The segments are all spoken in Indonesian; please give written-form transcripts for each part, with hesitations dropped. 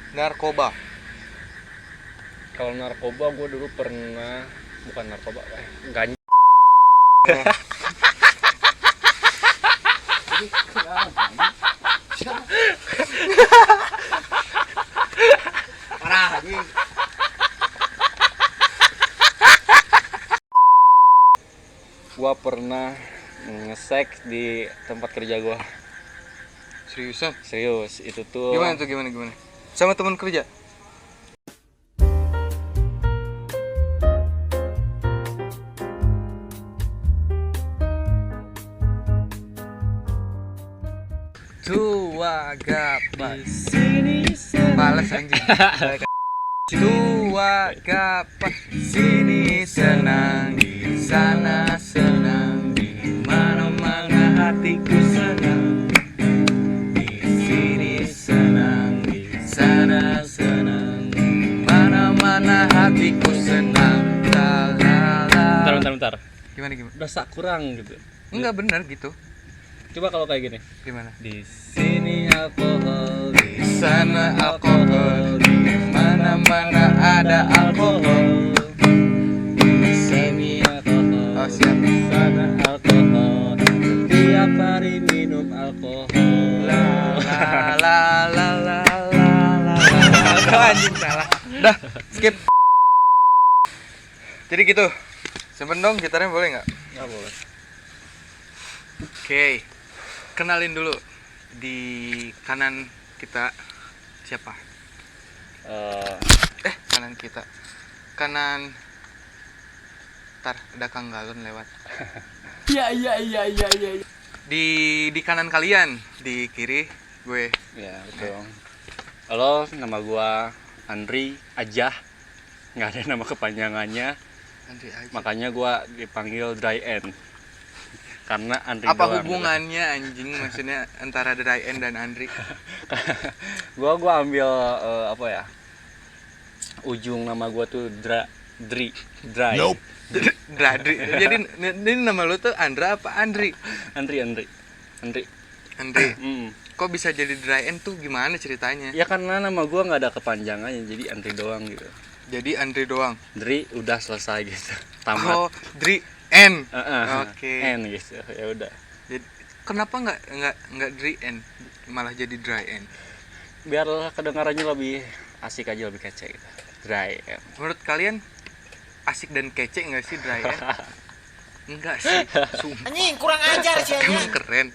Narkoba. Kalau narkoba gue dulu pernah, bukan narkoba, ganja. Parah anjing. Gue pernah nge-seks di tempat kerja gue. Seriusan? Serius, itu tuh. Gimana tuh gimana? Sama teman kerja? Tua gapat Di sini balas anjing. Tua gapat sini senang, di sana senang, di mana-mana hatiku senang. Di sini senang, di sana senang, di mana-mana hatiku senang. La la la. Bentar. Gimana? Udah sak kurang gitu. Enggak benar gitu. Coba kalau kayak gini. Gimana? Di sini alkohol, Di sana alkohol, di mana-mana ada alkohol. Di sini alkohol, Oh, siap. di sana alkohol. Setiap hari minum alkohol. La la la la la la. Anjing salah. Dah, skip. Jadi gitu. Simpen dong gitarnya, boleh nggak? Nggak boleh. Oke. Kenalin dulu. Di kanan kita siapa? Kanan kita. Kanan. Ntar ada Kang Galon lewat. Iya. Di kanan kalian, di kiri gue. Ya betul. Halo, nama gua Andri Ajah. Nggak ada nama kepanjangannya, Andri aja. makanya gua dipanggil Dry End. Karena Andri Apa doang, hubungannya anjing, maksudnya antara Dry End dan Andri? gua ambil apa ya? Ujung nama gua tuh Dry. Nope. Dradri. Jadi ini nama lu tuh Andra apa Andri? Andri. Andri. Mm. Kok bisa jadi Dry End tuh gimana ceritanya? Ya karena nama gua nggak ada kepanjangannya, jadi Andri doang gitu. Jadi Andri doang. Dri udah selesai gitu. Tamat. Oh, Dri N. Oke. N gitu. Ya udah. Jadi kenapa nggak Dri N, malah jadi Dry End? Biar kedengarannya lebih asik aja, lebih kece gitu. Dry End. Menurut kalian asik dan kece nggak sih Dry End? Enggak sih. Sumpah. Anjing kurang ajar sih Emang anjing. keren.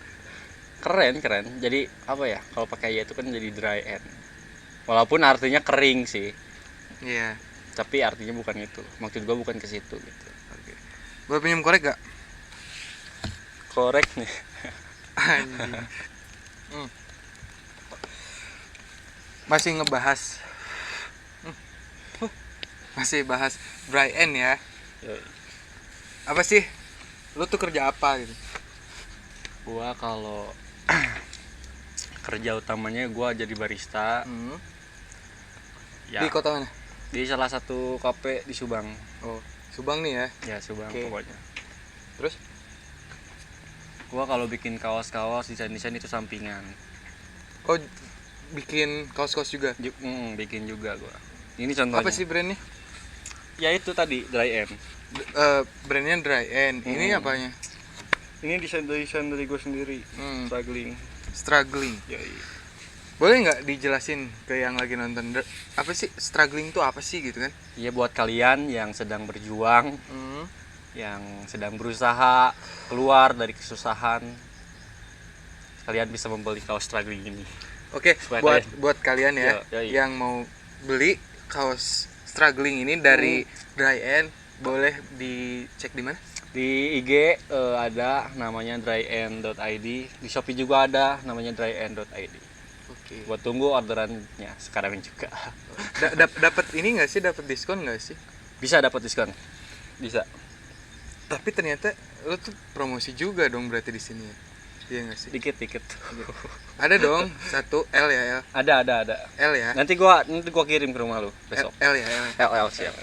Jadi apa ya, kalau pakai ya itu kan jadi dry end, walaupun artinya kering sih. Iya. Tapi artinya bukan itu, maksud gua bukan ke situ gitu. Oke. Boleh pinjam korek gak? Korek nih. Anjing. Masih ngebahas masih bahas Dry End ya. Apa sih? Lu tuh kerja apa gitu? Gua kalau kerja utamanya gua jadi barista. Ya, Di kota mana? di salah satu kafe di Subang. Oh, Subang nih ya. Ya Subang. Oke. Pokoknya. Terus? Gua kalau bikin kaos-kaos, desain-desain itu sampingan. Oh, bikin kaos-kaos juga. Bikin juga gua. Ini contohnya. Apa sih brandnya? Ya itu tadi dry end. Brandnya Dry End. Ini apanya? Ini desain dari gue sendiri. Struggling. Struggling. Boleh nggak dijelasin ke yang lagi nonton? Apa sih struggling tuh apa sih gitu kan? Iya, buat kalian yang sedang berjuang, yang sedang berusaha keluar dari kesusahan, kalian bisa membeli kaos struggling ini. Oke, buat kalian ya yang mau beli kaos struggling ini dari Dry End, boleh dicek di mana? Di IG ada namanya dryend.id, di Shopee juga ada namanya dryend.id. Oke. Buat tunggu orderannya sekarang juga. Dapat ini nggak sih? Dapat diskon nggak sih? Bisa dapat diskon. Bisa. Tapi ternyata lo tuh promosi juga dong berarti di sini ya? Iya nggak sih? Dikit. Ada dong, satu L ya L. Ada. L ya. Nanti gua kirim ke rumah lu besok. L ya L. LL siap.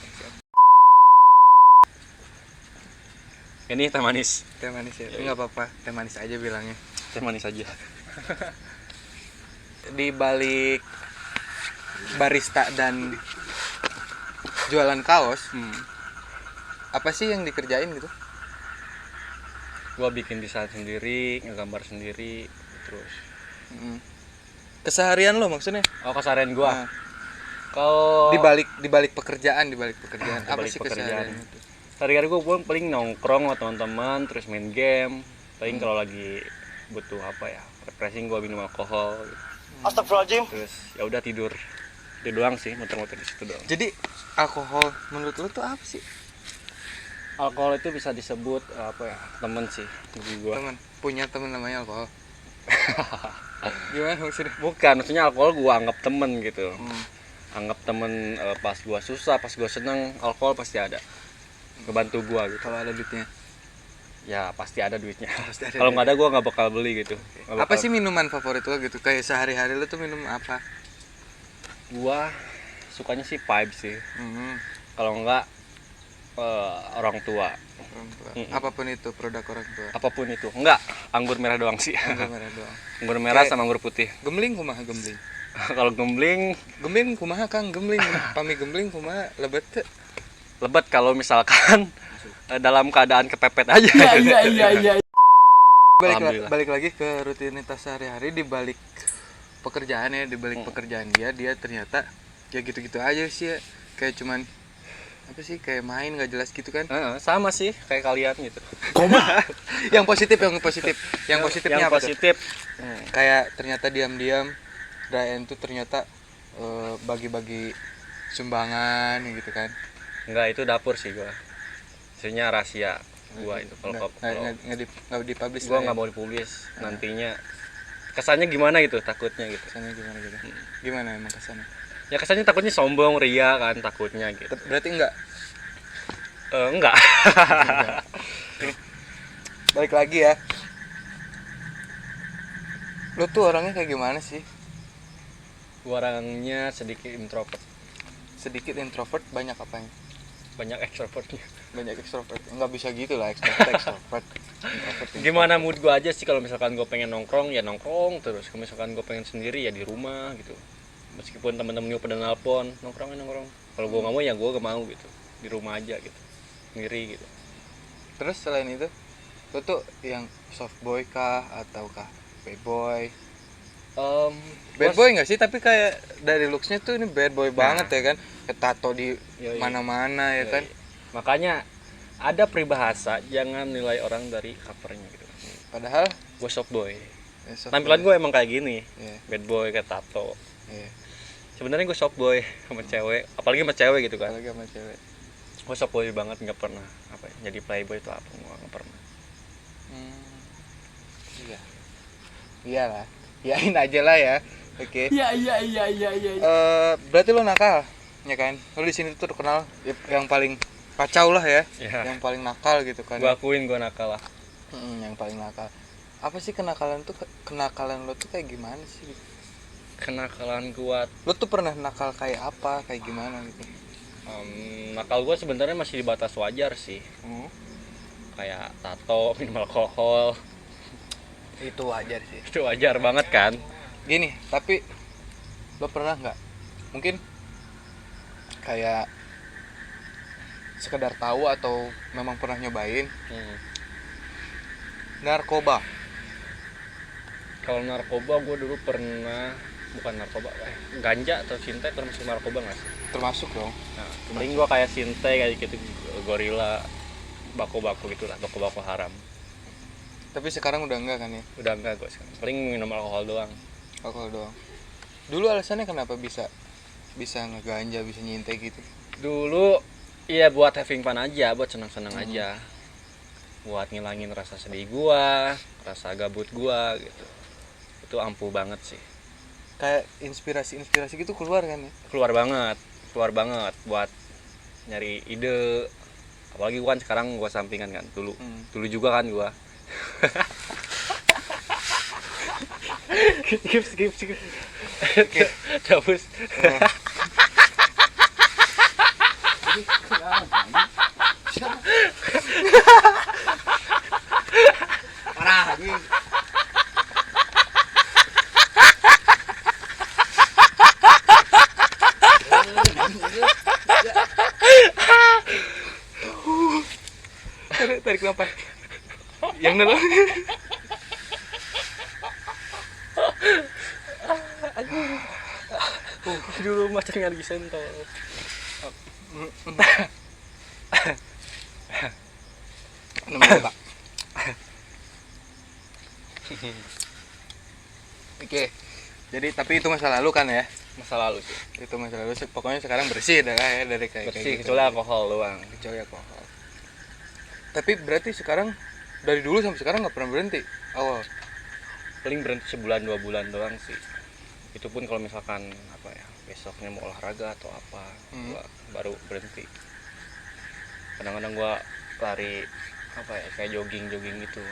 Ini teh manis. Teh manis ya. Nggak apa-apa, teh manis aja bilangnya. Teh manis aja. Di balik barista dan jualan kaos, apa sih yang dikerjain gitu? Gua bikin desain sendiri, ngegambar sendiri, terus Keseharian lo maksudnya? keseharian gua. Nah, Kalau di balik pekerjaan apa sih pekerjaan keseharian itu? sehari-hari gua paling nongkrong sama teman-teman, terus main game. Paling kalau lagi butuh apa ya, refreshing gua minum alkohol gitu. Astagfirullahaladzim. Terus ya udah tidur. Itu doang sih, muter-muter di situ doang. Jadi alkohol menurut lo tuh apa sih? Alkohol itu bisa disebut apa ya, temen sih bagi gua. Punya temen namanya alkohol. Gimana maksudnya? Bukan, maksudnya alkohol gua anggap temen gitu. Anggap temen pas gua susah, pas gua seneng, alkohol pasti ada. Ngebantu gua gitu. Kalau ada duitnya. Ya pasti ada duitnya. Kalau nggak ada gua nggak bakal beli gitu. Apa sih minuman favorit lo gitu? Kayak sehari-hari lo tuh minum apa? Gua sukanya sih pipe sih. Kalau enggak orang tua. Apapun itu produk orang tua. Apapun itu. Enggak, anggur merah doang sih. Anggur merah doang. Anggur merah sama anggur putih. Gembling kumaha gembling? Kalau gembling Kumaha Kang gembling? Pami gembling kumaha lebet teh? lebat kalau misalkan dalam keadaan kepepet aja. Iya. Balik lagi ke rutinitas sehari-hari di balik pekerjaan ya, di balik pekerjaan dia ternyata ya gitu-gitu aja sih ya. Kayak cuman apa sih, kayak main nggak jelas gitu kan? Sama sih kayak kalian gitu. yang positifnya yang apa positif tuh? Kayak ternyata diam-diam Daen tuh ternyata bagi-bagi sumbangan gitu kan? enggak, itu dapur sih gua. Maksudnya rahasia gua itu kalau nggak dipublish. Gua nggak mau dipublish nantinya. Kesannya gimana gitu, takutnya gitu. Kesannya gimana gitu? Gimana emang kesannya? Ya kesannya takutnya sombong, ria kan takutnya gitu. Berarti enggak? Enggak. Balik lagi ya. Lo tuh orangnya kayak gimana sih? Gua orangnya sedikit introvert. Sedikit introvert, banyak apanya? Banyak extrovertnya. Banyak extrovert. Enggak bisa gitu lah, extrovert. Gimana mood gua aja sih, kalau misalkan gua pengen nongkrong ya nongkrong terus. Kalau misalkan gua pengen sendiri ya di rumah gitu. Meskipun teman-teman gua pada nelpon, nongkrong. Kalau gua nggak mau ya gua gak mau gitu. Di rumah aja gitu. Sendiri gitu. Terus selain itu, lo tuh yang soft boy kah ataukah bad boy? Bad boy nggak sih, tapi kayak dari looksnya tuh ini bad boy banget ya kan, tato di mana-mana ya kan. Makanya ada peribahasa, jangan nilai orang dari covernya gitu. Padahal gue soft boy. Tampilan gue emang kayak gini, bad boy kayak tato. Sebenarnya gue soft boy sama cewek, apalagi sama cewek gitu kan. Gue soft boy banget, nggak pernah apa ya, jadi playboy itu apa, nggak pernah. Iyalah. Yain aja lah ya. Oke. Iya. Berarti lo nakal, ya kan? Lo di sini tuh terkenal yang paling kacau lah ya, yang paling nakal gitu kan. Gue akuin gue nakal lah. Yang paling nakal. Apa sih kenakalan lo tuh kayak gimana sih? Kenakalan gue. Lo tuh pernah nakal kayak apa, kayak gimana gitu? Nakal gue sebenarnya masih di batas wajar sih. Kayak tato, minum alkohol. Itu wajar sih. Itu wajar banget kan. Gini, tapi lo pernah nggak mungkin kayak sekedar tahu atau memang pernah nyobain narkoba? Kalau narkoba gue dulu pernah, bukan narkoba, ganja atau sintai termasuk narkoba nggak sih? Termasuk dong. Nah, paling gue kayak sintai kayak gitu, gorila, bako-bako gitulah, bako-bako haram. Tapi sekarang udah enggak kan ya? Udah enggak gue sekarang, paling minum alkohol doang. Dulu alasannya kenapa bisa ngeganja, bisa nyintai gitu? Dulu iya buat having fun aja, buat senang-senang aja, buat ngilangin rasa sedih gua, rasa gabut gua gitu. Itu ampuh banget sih. Kayak inspirasi gitu keluar kan ya? Keluar banget buat nyari ide. Apalagi gua kan sekarang gua sampingan kan, dulu juga kan gua. skip. Terus Parah anjing. Diam dulu. Di rumah cari lagi sentol. Namanya Pak. Oke. Jadi tapi itu masa lalu kan ya? Masa lalu sih. Itu masa lalu. Pokoknya sekarang bersih dah ya dari kayak Bersih gitu. kecuali alkohol doang. Kecuali alkohol. Tapi berarti sekarang dari dulu sampai sekarang nggak pernah berhenti awal. Paling berhenti sebulan 2 bulan doang sih. Itu pun kalau misalkan apa ya, besoknya mau olahraga atau apa, gua baru berhenti. Kadang-kadang gua lari apa ya, kayak jogging gitu.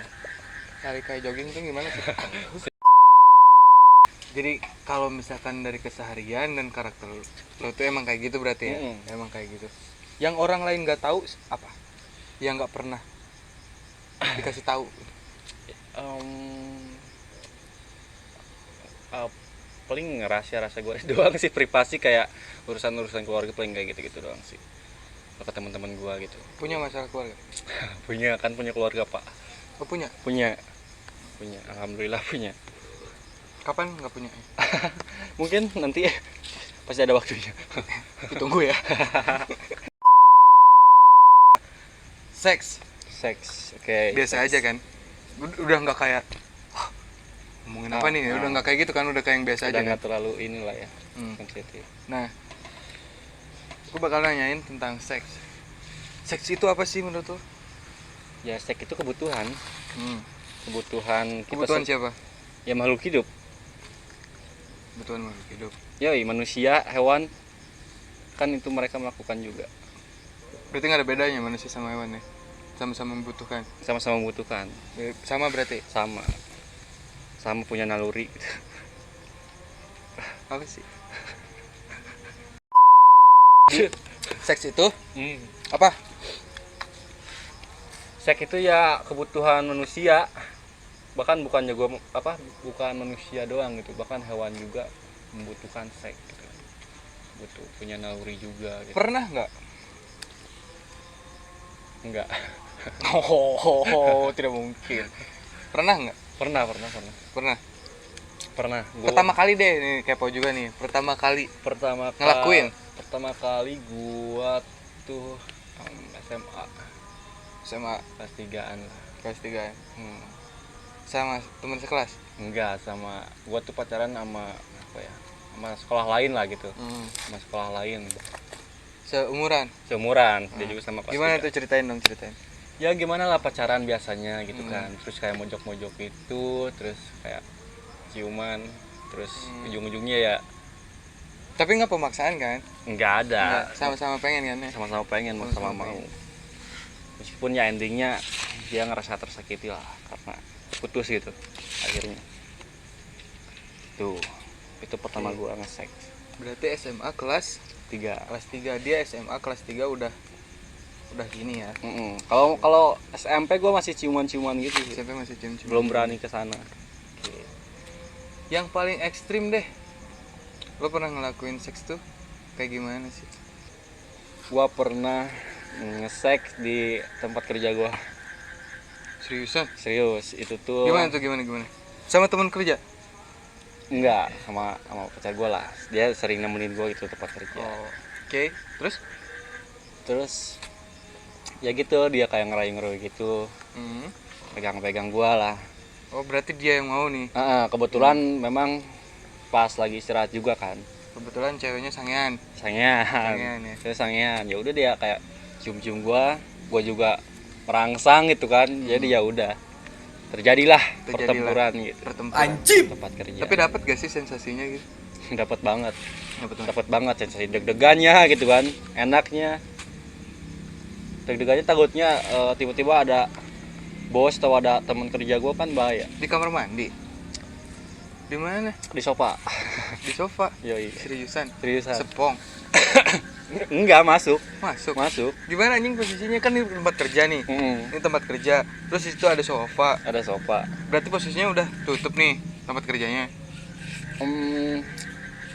Lari kayak jogging tuh gimana sih? Jadi kalau misalkan dari keseharian dan karakter lo tuh emang kayak gitu berarti ya? Emang kayak gitu. Yang orang lain nggak tahu apa? Yang nggak pernah dikasih tahu. Paling rahasia gue doang sih, privasi kayak urusan keluarga paling kayak gitu doang sih. Ke teman-teman gue gitu. Punya masalah keluarga? punya keluarga pak. Oh punya? Punya alhamdulillah punya. Kapan nggak punya? Mungkin nanti pasti ada waktunya. Ditunggu ya. Seks Oke. biasa aja kan? Udah nggak kayak ngomongin apa nih? Udah nggak kayak gitu kan? Udah kayak yang biasa Udah aja nggak kan? terlalu inilah ya, sensitif. Nah, aku bakal nanyain tentang seks. Seks itu apa sih menurut lo? Ya seks itu kebutuhan kita Kebutuhan siapa? ya makhluk hidup. Kebutuhan makhluk hidup. Yoi, manusia, hewan kan itu mereka melakukan juga. Berarti nggak ada bedanya manusia sama hewan ya? Sama-sama membutuhkan. Sama-sama membutuhkan. Sama berarti? Sama punya naluri. Apa sih? Seks itu apa? Seks itu ya kebutuhan manusia. Bahkan bukan manusia doang gitu, bahkan hewan juga membutuhkan seks gitu. Butuh punya naluri juga gitu. Pernah nggak? Enggak. Oh, tidak mungkin. Pernah nggak? Pernah. Pernah. Pertama kali deh, nih kepo juga nih. Pertama kali ngelakuin? Pertama kali gua tuh SMA kelas 3-an lah. Kelas 3 ya? Sama teman sekelas? Enggak, sama gua tuh pacaran sama apa ya? Sama sekolah lain lah gitu. Sama sekolah lain. Seumuran, dia juga sama kelas Gimana 3. tuh ceritain? Ya gimana lah pacaran biasanya gitu kan. Terus kayak mojok-mojok itu, terus kayak ciuman, terus ujung-ujungnya ya Tapi nggak pemaksaan kan? enggak ada. Nggak, sama-sama pengen kan ya? Sama-sama pengen, sama mau. Meskipun ya endingnya dia ngerasa tersakiti lah karena putus gitu akhirnya. Itu pertama gua nge-seks. Berarti SMA kelas 3. kelas 3, dia SMA kelas 3 udah gini ya. Kalau SMP gua masih ciuman-ciuman gitu sih. SMP masih cium-cium. Belum berani ke sana. Yang paling ekstrim deh, lo pernah ngelakuin seks tuh kayak gimana sih? Gua pernah nge-seks di tempat kerja gua. Seriusan? Serius, itu tuh Gimana? Sama teman kerja? enggak, sama pacar gua lah. Dia sering nemenin gua gitu tempat kerja. Oke. Terus ya gitu, dia kayak ngerayu-ngerayu gitu, pegang-pegang gua lah. Oh, berarti dia yang mau nih. Kebetulan memang pas lagi istirahat juga kan. Kebetulan ceweknya sangean. Sangean ya. Saya sangean. Ya udah dia kayak cium-cium gua juga merangsang gitu kan. Jadi ya udah. Terjadilah pertempuran gitu. Anjing. Tempat kerja. Tapi dapat gak sih sensasinya gitu? Dapat banget. Dapat. Dapat banget sensasi deg-degannya gitu kan. Enaknya. Deg-degannya takutnya tiba-tiba ada bos atau ada teman kerja gua kan bahaya. Di kamar mandi? Di mana? Di sofa. Di sofa? Yoi. Seriusan? Sepong. Sepong? Enggak masuk. Masuk? Gimana anjing posisinya? Kan ini tempat kerja nih. Ini tempat kerja. Terus di situ ada sofa. Ada sofa. Berarti posisinya udah tutup nih tempat kerjanya.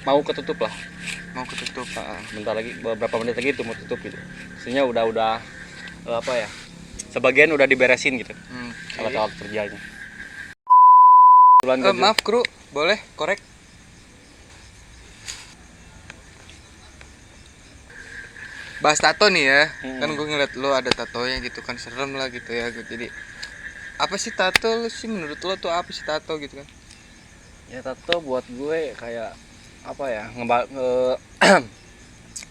Mau ketutup lah. Mau ketutup. Bentar lagi, beberapa menit lagi itu mau tutup gitu. Maksudnya udah apa ya? sebagian udah diberesin gitu Oke. alat-alat kerjanya. Bulan Maaf kru, boleh korek? Bahas tato nih ya, kan gue ngeliat lo ada tatonya gitu kan, serem lah gitu ya. Jadi apa sih tato lu sih, menurut lo tuh apa sih tato gitu kan? ya tato buat gue kayak apa ya,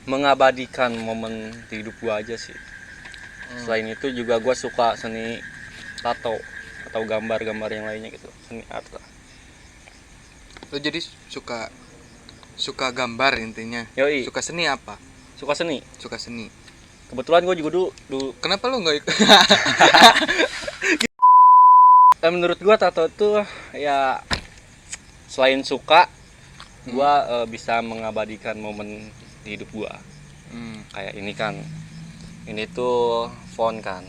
mengabadikan momen di hidup gue aja sih. Selain itu juga gue suka seni tato atau gambar-gambar yang lainnya gitu, seni art lah. Lo jadi suka gambar intinya. Yoi. Suka seni apa? Suka seni. Suka seni. Kebetulan gue juga dulu Kenapa lo nggak ikut? menurut gue tato tuh ya selain suka gue bisa mengabadikan momen di hidup gue. Kayak ini kan, ini tuh font kan,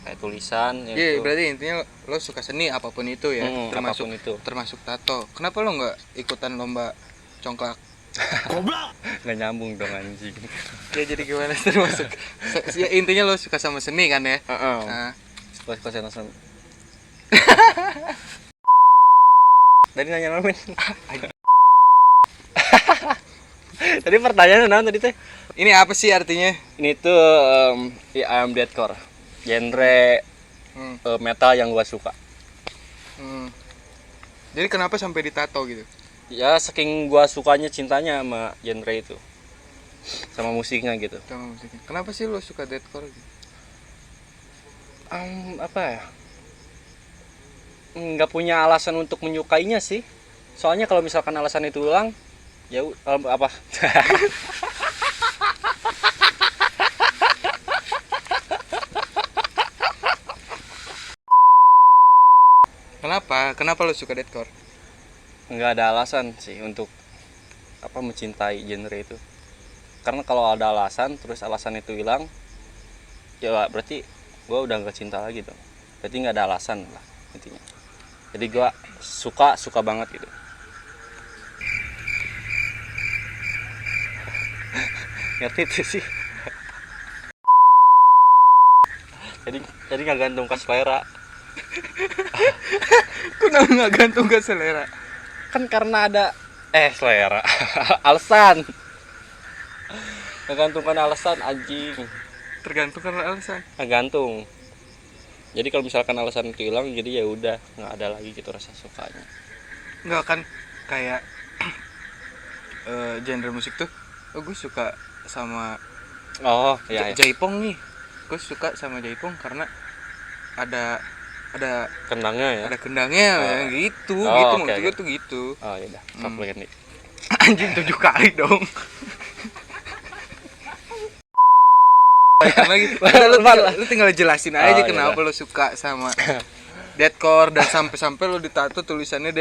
kayak tulisan. Iya, berarti intinya lo suka seni apapun itu ya, termasuk apapun itu. termasuk tato. Kenapa lo nggak ikutan lomba congklak? Nggak nyambung dong anjing. Ya jadi gimana termasuk? Ya, intinya lo suka sama seni kan ya? Nah, Suka seni. Tadi nanya apa men? Tadi pertanyaan naon tadi teh? ini apa sih artinya? Ini tuh I am deathcore, genre metal yang gua suka. Jadi kenapa sampai ditato gitu? Ya saking gua sukanya cintanya sama genre itu, sama musiknya gitu. Sama musiknya. Kenapa sih lo suka deathcore gitu? Apa ya? Nggak punya alasan untuk menyukainya sih. Soalnya kalau misalkan alasan itu ulang, ya apa? Kenapa lo suka deathcore? Nggak ada alasan sih untuk apa mencintai genre itu. Karena kalau ada alasan, terus alasan itu hilang, ya berarti gue udah nggak cinta lagi dong. Berarti nggak ada alasan lah intinya. Jadi gue suka banget gitu. Ngerti itu sih. Jadi nggak gantung ke selera. Kenapa nggak gantung ke selera? Kan karena ada selera. Alasan. Menggantungkan alasan anjing. Tergantung karena alasan. Gantung. Jadi kalau misalkan alasan itu hilang, jadi ya udah nggak ada lagi gitu rasa sukanya. Nggak kan kayak genre musik tuh, gue suka sama Iya. Jaipong nih. Gue suka sama Jaipong karena ada Kendangnya ya. ada kendangnya ya, gitu maksud gue tuh gitu. Oh iya dah, sok nih. Anjing 7 kali dong. Lagi lu tinggal jelasin aja kenapa lo suka sama deathcore dan sampai lo ditato tulisannya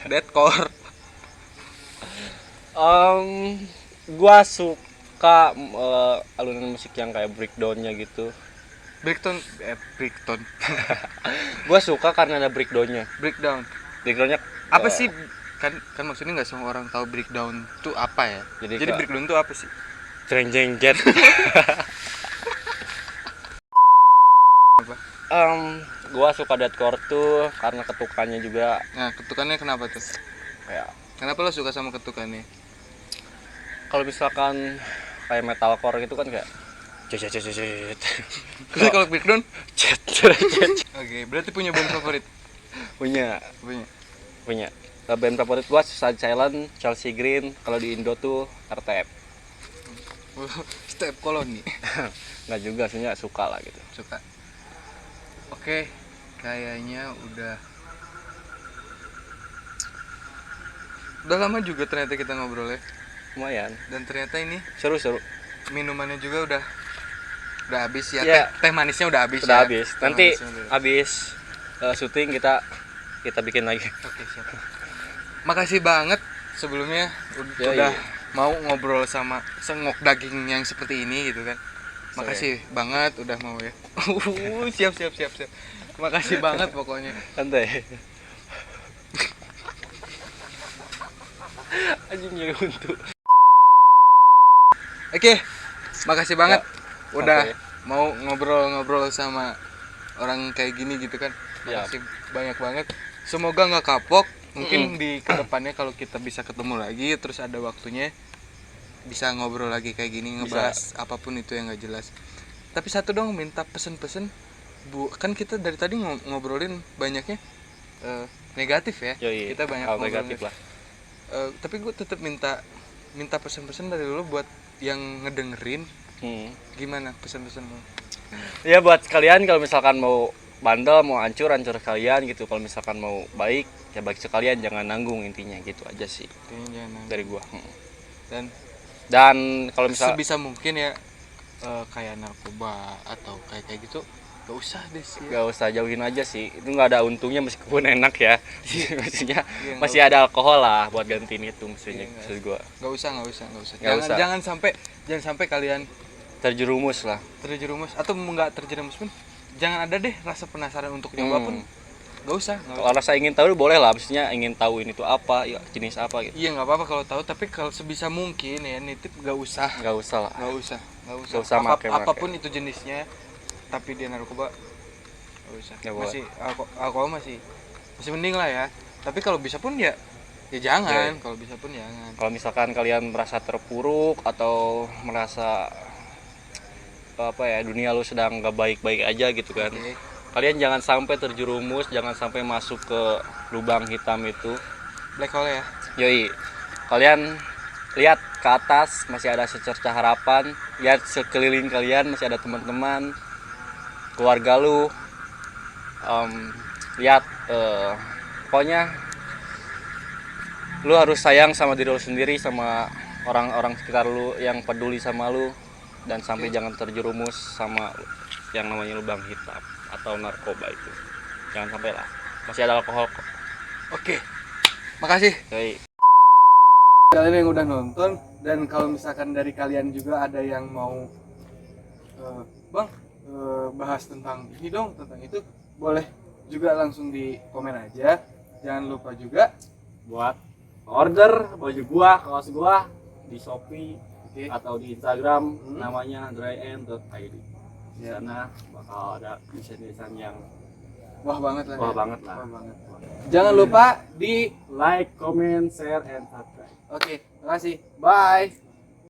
deathcore. Gua suka alunan musik yang kayak breakdown-nya gitu. Breakdown. Gua suka karena ada breakdown-nya. Breakdown-nya Apa sih? Kan maksudnya nggak semua orang tahu breakdown tuh apa ya. Jadi breakdown tuh apa sih? Jeng jet. Gua suka deathcore tuh karena ketukannya juga. Nah, ketukannya kenapa tuh? Kenapa lo suka sama ketukannya? Kalau misalkan kayak metalcore gitu kan kayak cet. Terus kalau breakdown? Cet. Oke, berarti punya band favorit? Punya. Band favorit gua Suicide Silence, Chelsea Green, kalau di Indo tuh RTF. Step Colony. Nggak juga sih, suka lah gitu. Suka. Oke, kayaknya udah lama juga ternyata kita ngobrol ya. Lumayan. Dan ternyata ini Seru. minumannya juga udah habis ya. Yeah. Teh manisnya udah habis. Udah habis. Nanti habis syuting kita bikin lagi. Oke, siap. Makasih banget sebelumnya udah mau ngobrol sama sengok daging yang seperti ini gitu kan. Makasih banget udah mau ya. Siap. Makasih banget pokoknya. Santai. Anjing ya untuk. Oke. Makasih banget udah mau ngobrol-ngobrol sama orang kayak gini gitu kan. Ya. Makasih banyak banget. Semoga nggak kapok. Mungkin di kedepannya kalau kita bisa ketemu lagi, terus ada waktunya bisa ngobrol lagi kayak gini, ngebahas apapun itu yang nggak jelas. Tapi satu dong, minta pesen-pesen. Kan kita dari tadi ngobrolin banyaknya negatif ya. Yoi, Kita banyak hal ngobrolin negatif lah. tapi gue tetap minta pesan-pesan dari lo buat yang ngedengerin. Gimana pesan-pesan lo? Ya buat kalian kalau misalkan mau bandel, mau hancur kalian gitu. Kalau misalkan mau baik, ya baik sekalian, jangan nanggung, intinya gitu aja sih Jangan. dari gua. Dan kalau misal sebisa mungkin ya kayak narkoba atau kayak gitu gak usah deh sih. gak usah, jauhin aja sih, itu nggak ada untungnya meskipun enak ya. Maksudnya Iya, masih ada alkohol lah buat gantiin itu, maksudnya Iya, maksud gua. Gak usah. Nggak usah. Jangan sampai kalian Terjerumus lah. terjerumus, atau nggak terjerumus pun jangan ada deh rasa penasaran untuk nyoba pun. Gak usah. Kalau rasa ingin tahu boleh lah, maksudnya ingin tahu ini tuh apa, ya jenis apa gitu. Iya nggak apa-apa kalau tahu, tapi kalau sebisa mungkin ya nitip gak usah Lah. nggak usah Nggak usah make. apapun itu jenisnya, tapi dia narkoba nggak usah. Nggak boleh. Masih alkohol masih mending lah ya, tapi kalau bisa pun ya jangan. Kalau bisa pun jangan. Kalau misalkan kalian merasa terpuruk atau merasa apa ya, dunia lu sedang gak baik-baik aja gitu kan, Oke. kalian jangan sampai terjerumus, jangan sampai masuk ke lubang hitam itu. Black hole ya. Yoi, kalian lihat ke atas, masih ada secercah harapan. Lihat sekeliling kalian, masih ada teman-teman, keluarga lu. Lihat, pokoknya lu harus sayang sama diri lu sendiri, sama orang-orang sekitar lu yang peduli sama lu, dan sampai jangan terjerumus sama yang namanya lubang hitam atau narkoba itu. Jangan sampai lah, masih ada alkohol kok. Oke, makasih Yoi. kalian yang udah nonton. Dan kalau misalkan dari kalian juga ada yang mau bang bahas tentang ini dong, tentang itu, boleh juga langsung di komen aja. Jangan lupa juga Buat order baju gua, kaos gua di Shopee atau di Instagram, namanya dryin.id. Di sana bakal ada desain-desain yang wah banget lah. wah banget lah. Wah banget. Jangan lupa di Like, comment, share, and subscribe. Oke, makasih. Bye.